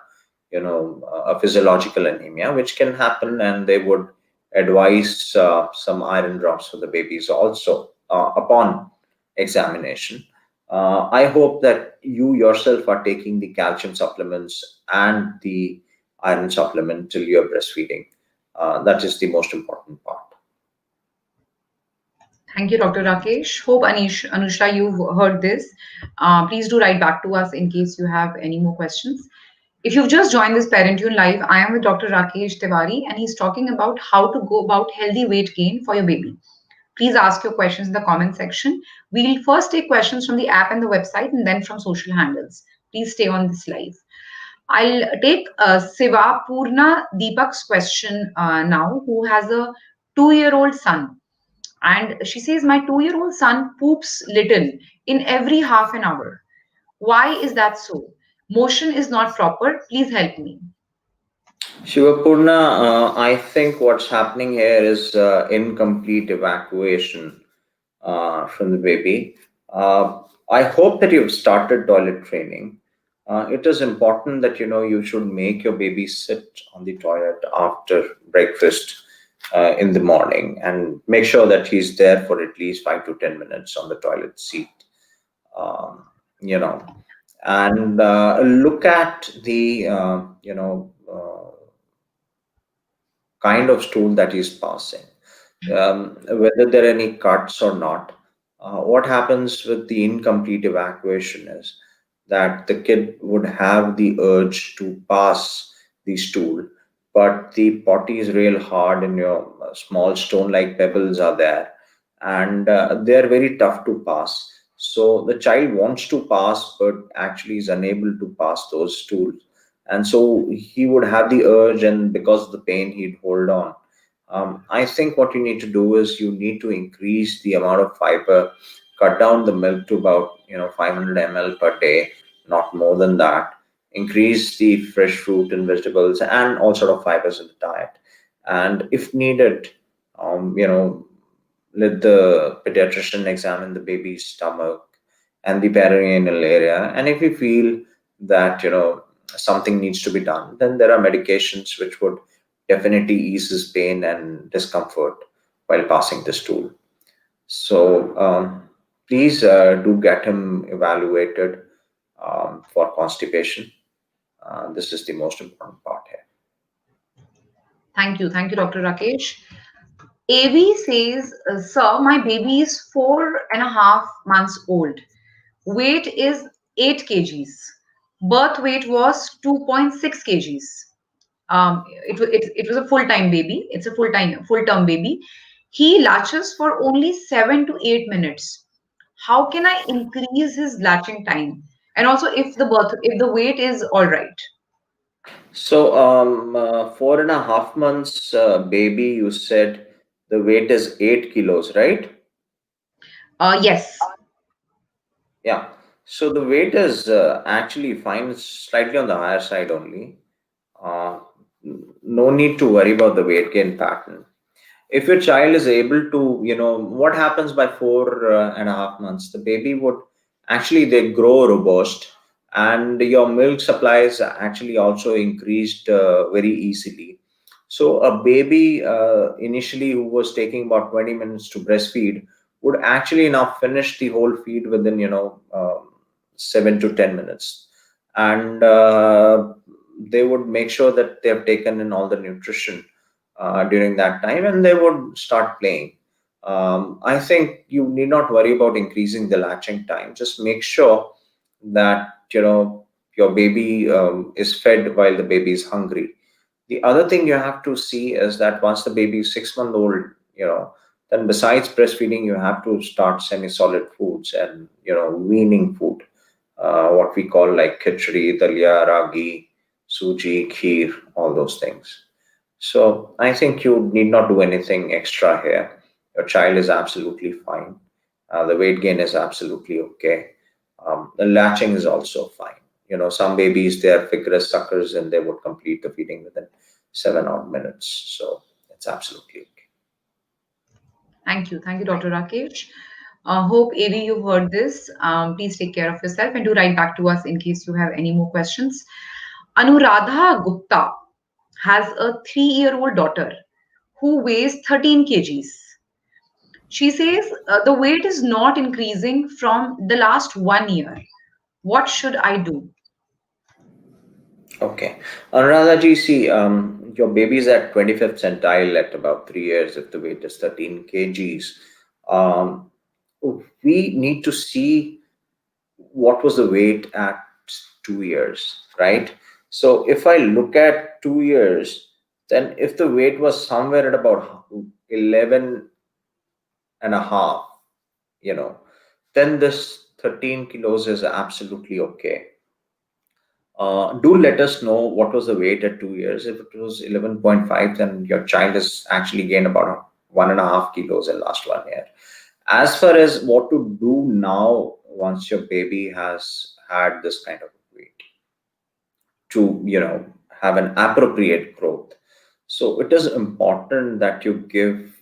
a physiological anemia, which can happen, and they would advise some iron drops for the babies also upon examination. I hope that you yourself are taking the calcium supplements and the iron supplement till you're breastfeeding. That is the most important part. Thank you, Dr. Rakesh. Hope Anusha, you've heard this. Please do write back to us in case you have any more questions. If you've just joined this Parentune Live, I am with Dr. Rakesh Tiwari, and he's talking about how to go about healthy weight gain for your baby. Please ask your questions in the comment section. We'll first take questions from the app and the website and then from social handles. Please stay on this live. I'll take Siva Purna Deepak's question now, who has a 2-year-old son. And she says, my 2-year-old son poops little in every half an hour. Why is that so? Motion is not proper. Please help me. Shivapurna, I think what's happening here is incomplete evacuation from the baby. I hope that you've started toilet training. It is important that you should make your baby sit on the toilet after breakfast in the morning, and make sure that he's there for at least 5 to 10 minutes on the toilet seat. Um, you know, and look at the kind of stool that he's passing, whether there are any cuts or not. What happens with the incomplete evacuation is that the kid would have the urge to pass the stool, but the potty is real hard and your small stone like pebbles are there, and they're very tough to pass. So the child wants to pass but actually is unable to pass those stools, and so he would have the urge, and because of the pain he'd hold on. I think what you need to do is you need to increase the amount of fiber, cut down the milk to about 500 ml per day, not more than that. Increase the fresh fruit and vegetables and all sort of fibers in the diet, and if needed, let the pediatrician examine the baby's stomach and the perineal area, and if you feel that something needs to be done, then there are medications which would definitely eases pain and discomfort while passing the stool. So please do get him evaluated for constipation. This is the most important part here. Thank you, Dr. Rakesh. AV says, Sir, my baby is 4.5 months old. Weight is 8 kgs. Birth weight was 2.6 kgs. It was a full-time baby. It's a full-term baby. He latches for only 7 to 8 minutes. How can I increase his latching time? And also, if the weight is all right. So 4.5 months baby, you said the weight is 8 kilos, right? Yes. Yeah. So the weight is actually fine. It's slightly on the higher side only. Uh, no need to worry about the weight gain pattern. If your child is able to, what happens by 4.5 months, the baby would actually they grow robust, and your milk supplies actually also increased very easily. So a baby initially who was taking about 20 minutes to breastfeed would actually now finish the whole feed within 7 to 10 minutes, and they would make sure that they have taken in all the nutrition during that time, and they would start playing. I think you need not worry about increasing the latching time. Just make sure that your baby is fed while the baby is hungry. The other thing you have to see is that once the baby is 6 months old, then besides breastfeeding, you have to start semi-solid foods and weaning food, what we call like khichdi, dalia, ragi, suji, kheer, all those things. So I think you need not do anything extra here. Your child is absolutely fine. The weight gain is absolutely okay. The latching is also fine. Some babies, they are vigorous suckers and they would complete the feeding within 7 odd minutes. So it's absolutely okay. Thank you, Dr. Rakesh. Hope AV you've heard this. Please take care of yourself and do write back to us in case you have any more questions. Anuradha Gupta has a 3-year-old daughter who weighs 13 kgs. She says the weight is not increasing from the last 1 year. What should I do? Okay. Anuradha ji, see, your baby is at 25th centile at about 3 years if the weight is 13 kgs. Um, we need to see what was the weight at 2 years, right? So if I look at 2 years, then if the weight was somewhere at about 11 and a half, you know, then this 13 kilos is absolutely okay. Do let us know what was the weight at 2 years. If it was 11.5, then your child has actually gained about 1.5 kilos in last 1 year. As far as what to do now, once your baby has had this kind of weight, to have an appropriate growth. So it is important that you give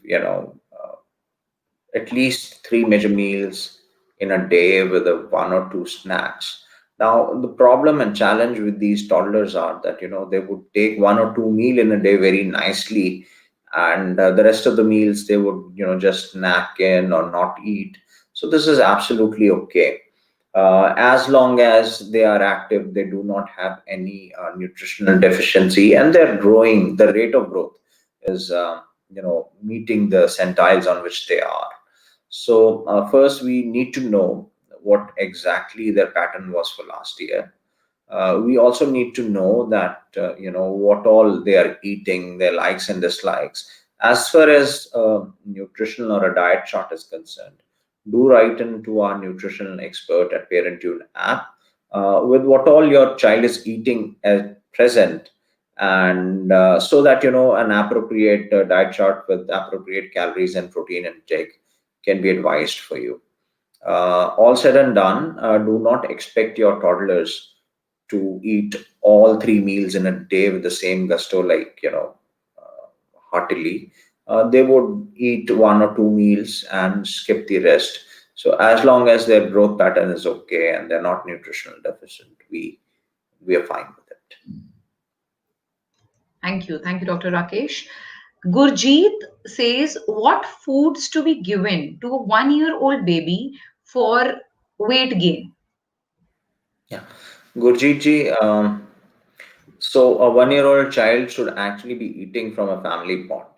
at least three major meals in a day with a one or two snacks. Now, the problem and challenge with these toddlers are that they would take one or two meal in a day very nicely, and the rest of the meals they would just snack in or not eat. So this is absolutely okay. As long as they are active, they do not have any nutritional deficiency, and they're growing. The rate of growth is meeting the centiles on which they are. So first, we need to know what exactly their pattern was for last year. We also need to know that what all they are eating, their likes and dislikes. As far as nutritional or a diet chart is concerned, do write into our nutritional expert at ParentTune app with what all your child is eating at present, and so that an appropriate diet chart with appropriate calories and protein intake can be advised for you. All said and done, do not expect your toddlers to eat all three meals in a day with the same gusto, like heartily. They would eat one or two meals and skip the rest. So as long as their growth pattern is okay and they're not nutritional deficient, we are fine with it. Thank you, Dr. Rakesh. Gurjeet says, what foods to be given to a 1 year old baby for weight gain? Yeah, Gurjeet ji. So a 1 year old child should actually be eating from a family pot.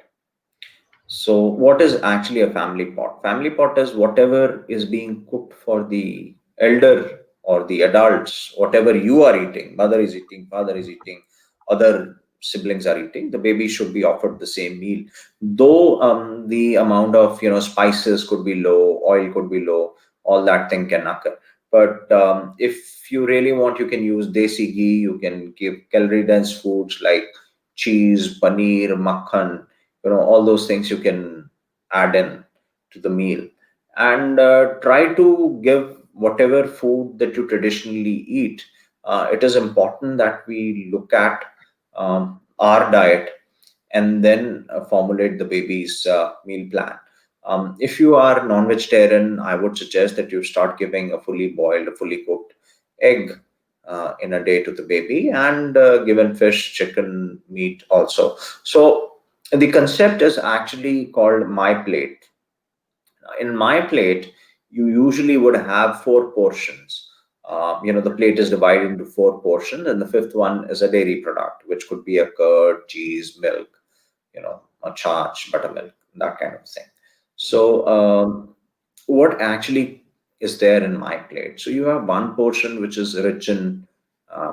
So, what is actually a family pot? Family pot is whatever is being cooked for the elder or the adults, whatever you are eating, mother is eating, father is eating, other siblings are eating. The baby should be offered the same meal. Though the amount of spices could be low, oil could be low, all that thing can occur. But if you really want, you can use desi ghee. You can give calorie dense foods like cheese, paneer, makhan, all those things you can add in to the meal, and try to give whatever food that you traditionally eat. It is important that we look at our diet and then formulate the baby's meal plan. If you are non-vegetarian, I would suggest that you start giving a fully boiled, a fully cooked egg in a day to the baby, and given fish, chicken, meat also. So the concept is actually called my plate. In my plate, you usually would have four portions. The plate is divided into four portions, and the fifth one is a dairy product, which could be a curd, cheese, milk, a charge, buttermilk, that kind of thing. So, what actually is there in my plate? So, you have one portion which is rich in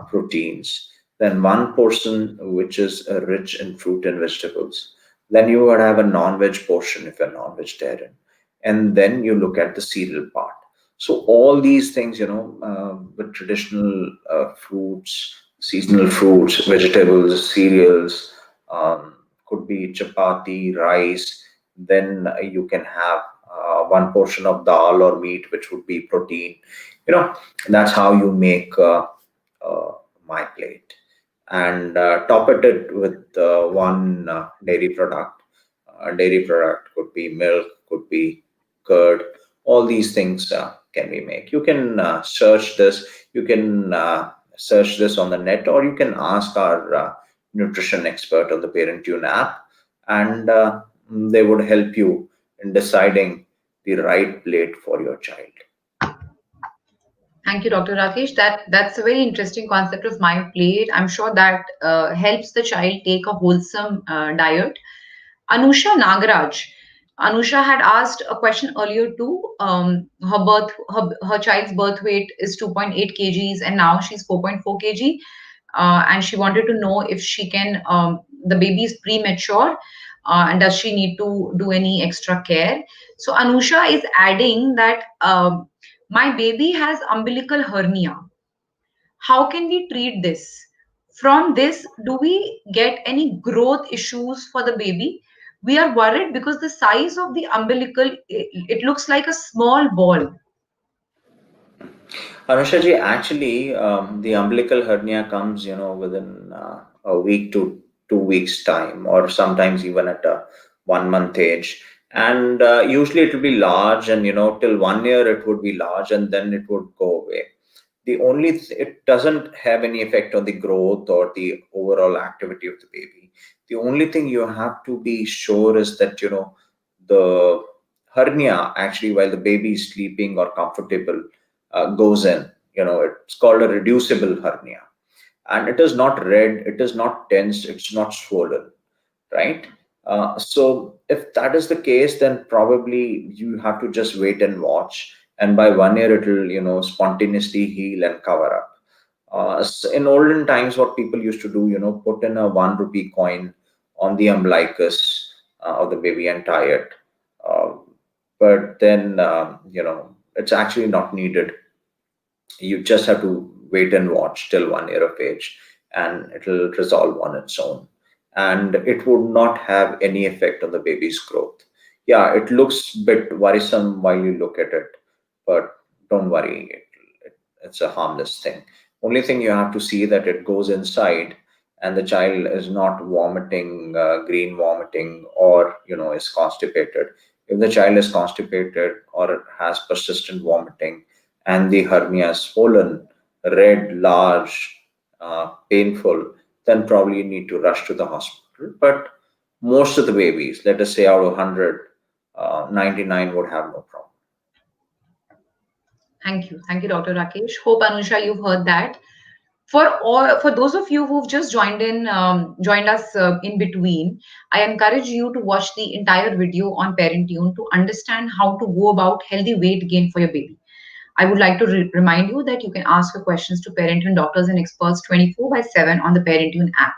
proteins, then one portion which is rich in fruit and vegetables. Then you would have a non-veg portion if you're non-vegetarian, and then you look at the cereal part. So all these things, with traditional fruits, seasonal fruits, vegetables, cereals, could be chapati, rice. Then you can have one portion of dal or meat, which would be protein. That's how you make uh, my plate, and top it with one dairy product. Dairy product could be milk, could be curd. All these things can be made. You can search this. You can search this on the net, or you can ask our nutrition expert on the ParentTune app, and they would help you in deciding the right plate for your child. Thank you, Dr. Rakesh. That's a very interesting concept of my plate. I'm sure that helps the child take a wholesome diet. Anusha Nagaraj. Anusha had asked a question earlier too. Her child's birth weight is 2.8 kgs and now she's 4.4 kg. And she wanted to know if she can, the baby is premature and does she need to do any extra care? So Anusha is adding that my baby has umbilical hernia. How can we treat this? From this, do we get any growth issues for the baby? We are worried because the size of the umbilical, it looks like a small ball. Anushaji, actually, the umbilical hernia comes, within a week to 2 weeks time, or sometimes even at a 1 month age. And usually it will be large, and till 1 year it would be large, and then it would go away. It doesn't have any effect on the growth or the overall activity of the baby. The only thing you have to be sure is that the hernia, actually, while the baby is sleeping or comfortable, goes in. It's called a reducible hernia, and it is not red, it is not tense, it's not swollen, right? So if that is the case, then probably you have to just wait and watch, and by 1 year it will spontaneously heal and cover up. In olden times, what people used to do, put in a 1 rupee coin on the umbilicus of the baby and tie it. Uh, but then, it's actually not needed. You just have to wait and watch till 1 year of age, and it'll resolve on its own. And it would not have any effect on the baby's growth. Yeah, it looks a bit worrisome while you look at it, but don't worry, it's a harmless thing. Only thing you have to see that it goes inside and the child is not vomiting, green vomiting, or is constipated. If the child is constipated or has persistent vomiting and the hernia is swollen, red, large, painful, then probably you need to rush to the hospital. But most of the babies, let us say out of 100, 99 would have no problem. Thank you. Thank you, Dr. Rakesh. Hope, Anusha, you've heard that. For those of you who've just joined us in between, I encourage you to watch the entire video on Parentune to understand how to go about healthy weight gain for your baby. I would like to remind you that you can ask your questions to Parentune doctors and experts 24 by 7 on the Parentune app.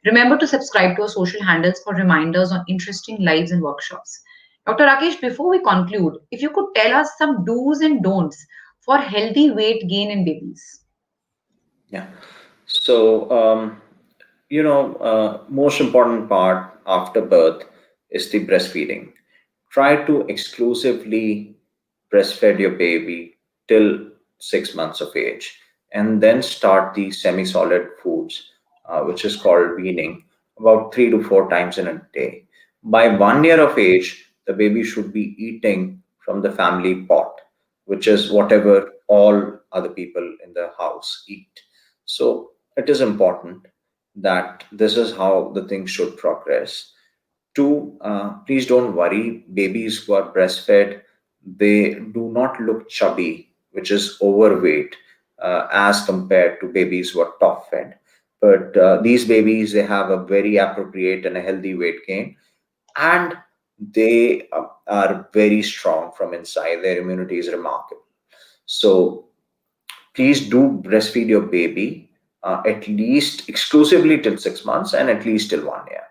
Remember to subscribe to our social handles for reminders on interesting lives and workshops. Dr. Rakesh, before we conclude, if you could tell us some do's and don'ts for healthy weight gain in babies. Yeah. So, most important part after birth is the breastfeeding. Try to exclusively breastfeed your baby till 6 months of age, and then start the semi-solid foods, which is called weaning, about 3 to 4 times in a day. By 1 year of age, the baby should be eating from the family pot, which is whatever all other people in the house eat. So it is important that this is how the thing should progress. Two, please don't worry. Babies who are breastfed, they do not look chubby, which is overweight, as compared to babies who are top fed. But these babies, they have a very appropriate and a healthy weight gain, and they are very strong from inside. Their immunity is remarkable. So please do breastfeed your baby at least exclusively till 6 months and at least till 1 year.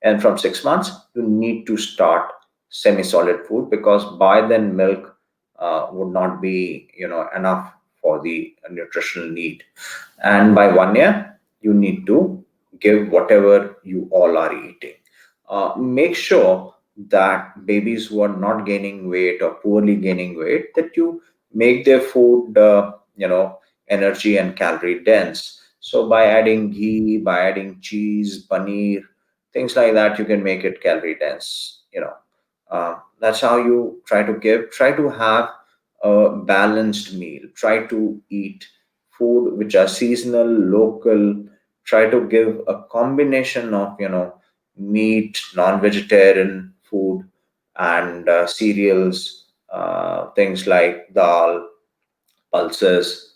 And from 6 months, you need to start semi-solid food, because by then milk would not be enough for the nutritional need. And by 1 year, you need to give whatever you all are eating. Make sure that babies who are not gaining weight or poorly gaining weight, that you make their food energy and calorie dense. So by adding ghee, by adding cheese, paneer, things like that, you can make it calorie dense. That's how you try to have a balanced meal. Try to eat food which are seasonal, local. Try to give a combination of meat, non-vegetarian food, and cereals, things like dal, pulses.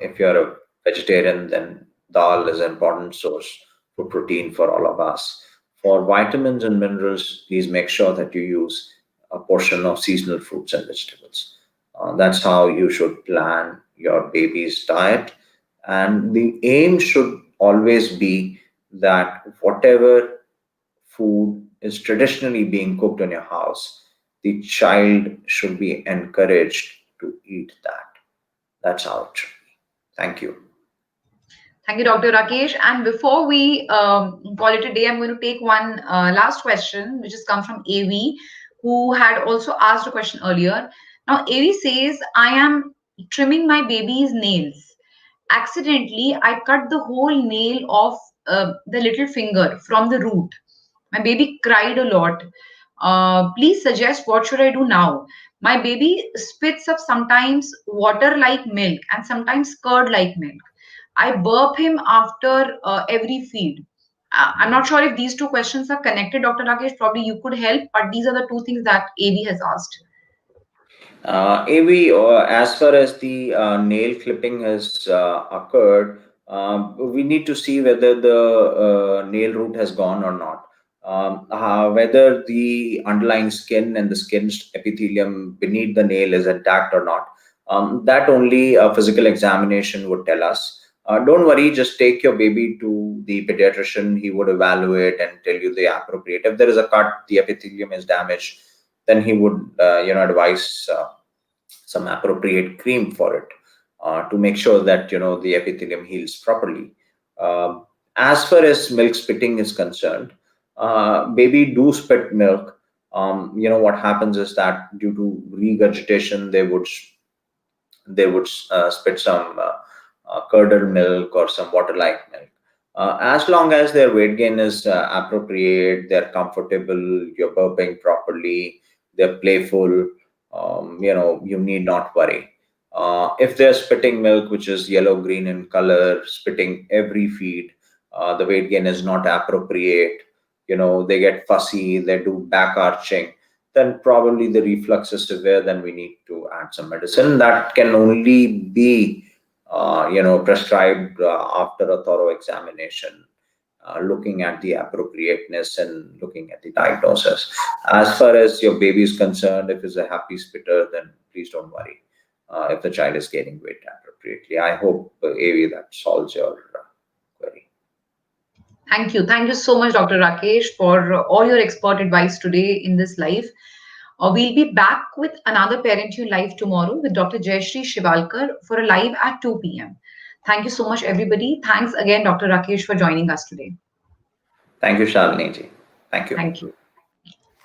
If you're a vegetarian, then dal is an important source for protein for all of us. For vitamins and minerals, please make sure that you use a portion of seasonal fruits and vegetables. That's how you should plan your baby's diet. And the aim should always be that whatever food is traditionally being cooked in your house, the child should be encouraged to eat that. That's how it should be. Thank you. Thank you, Dr. Rakesh. And before we call it a day, I'm going to take one last question, which has come from AV, who had also asked a question earlier. Now, AV says, I am trimming my baby's nails. Accidentally, I cut the whole nail off the little finger from the root. My baby cried a lot. Please suggest what should I do now? My baby spits up sometimes water like milk and sometimes curd like milk. I burp him after every feed. I'm not sure if these two questions are connected, Dr. Rakesh. Probably you could help, but these are the two things that AV has asked. AV, as far as the nail clipping has occurred, we need to see whether the nail root has gone or not. Whether the underlying skin and the skin epithelium beneath the nail is intact or not. That only a physical examination would tell us. Don't worry, just take your baby to the pediatrician. He would evaluate and tell you the appropriate. If there is a cut, the epithelium is damaged, then he would, advise some appropriate cream for it to make sure that the epithelium heals properly. As far as milk spitting is concerned, baby do spit milk. What happens is that due to regurgitation, they would spit some curdled milk or some water-like milk. As long as their weight gain is appropriate, they're comfortable, you're burping properly, they're playful, you need not worry. If they're spitting milk, which is yellow green in color, spitting every feed, the weight gain is not appropriate, they get fussy, they do back arching, then probably the reflux is severe, then we need to add some medicine. That can only be prescribed after a thorough examination, looking at the appropriateness and looking at the diagnosis. As far as your baby is concerned, if it's a happy spitter, then please don't worry if the child is gaining weight appropriately. I hope, AV, that solves your query. Thank you. Thank you so much, Dr. Rakesh, for all your expert advice today in this live. We'll be back with another Parent You Live tomorrow with Dr. Jayashree Shivalkar for a live at 2 p.m. Thank you so much, everybody. Thanks again, Dr. Rakesh, for joining us today. Thank you, Shalini ji. Thank you. Thank you.